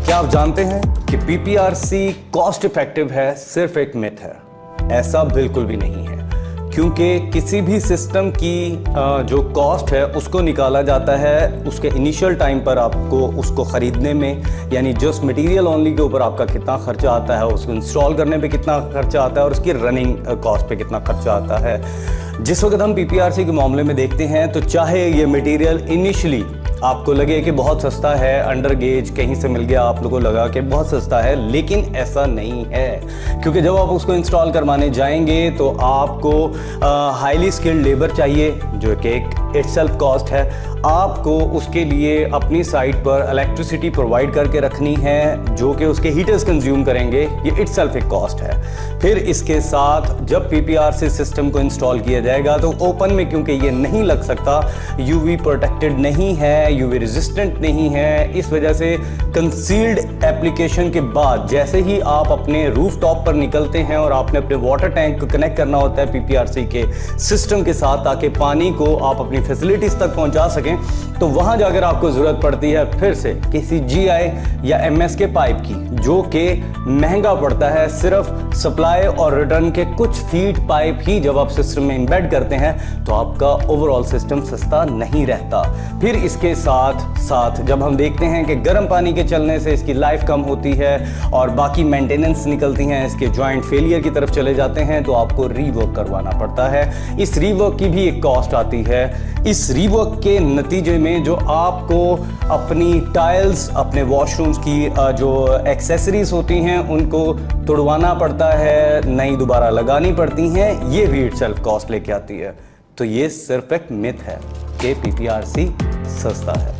क्या आप जानते हैं कि पीपीआरसी कॉस्ट इफेक्टिव है? सिर्फ एक मिथ है, ऐसा बिल्कुल भी नहीं है। क्योंकि किसी भी सिस्टम की जो कॉस्ट है उसको निकाला जाता है उसके इनिशियल टाइम पर, आपको उसको ख़रीदने में, यानी जस्ट मटेरियल ओनली के ऊपर आपका कितना खर्चा आता है, उसको इंस्टॉल करने पे कितना खर्चा आता है और उसकी रनिंग कॉस्ट पे कितना खर्चा आता है। जिस वक्त हम पीपीआरसी के मामले में देखते हैं तो चाहे ये मटेरियल इनिशियली आपको लगे कि बहुत सस्ता है, अंडर गेज कहीं से मिल गया, आप लोगों को लगा कि बहुत सस्ता है, लेकिन ऐसा नहीं है। क्योंकि जब आप उसको इंस्टॉल करवाने जाएंगे तो आपको हाईली स्किल्ड लेबर चाहिए, जो कि एक इटसेल्फ कॉस्ट है। आपको उसके लिए अपनी साइट पर इलेक्ट्रिसिटी प्रोवाइड करके रखनी है, जो कि उसके हीटर्स कंज्यूम करेंगे, ये इटसेल्फ एक कॉस्ट है। फिर इसके साथ जब पीपीआरसी सिस्टम को इंस्टॉल किया जाएगा तो ओपन में, क्योंकि ये नहीं लग सकता, यूवी प्रोटेक्टेड नहीं है, यूवी रेजिस्टेंट नहीं है, इस वजह से कंसील्ड एप्लीकेशन के बाद जैसे ही आप अपने रूफ टॉप पर निकलते हैं और आपने अपने वाटर टैंक को कनेक्ट करना होता है पीपीआरसी के सिस्टम के साथ, ताकि पानी को आप अपनी फैसिलिटीज तक पहुंचा सकें, तो वहां जाकर आपको जरूरत पड़ती है फिर से किसी जीआई या एमएस के पाइप की, जो कि महंगा पड़ता है। सिर्फ सप्लाई और रिटर्न के कुछ फीट पाइप ही जब आप सिस्टम में एम्बेड करते हैं तो आपका ओवरऑल सिस्टम सस्ता नहीं रहता। फिर इसके साथ साथ जब हम देखते हैं कि गर्म पानी के चलने से इसकी लाइफ कम होती है और बाकी मेंटेनेंस निकलती हैं, इसके जॉइंट फेलियर की तरफ चले जाते हैं, तो आपको रीवर्क करवाना पड़ता है। इस रीवर्क की भी एक कॉस्ट आती है। इस रीवर्क के नतीजे में जो आपको अपनी टाइल्स, अपने वॉशरूम्स की जो एक्सेसरीज होती हैं उनको तुड़वाना पड़ता है, नई दोबारा लगानी पड़ती हैं, ये भी इटसेल्फ कॉस्ट लेके आती है। तो ये सिर्फ एक मिथ है कि पीपीआरसी सस्ता है।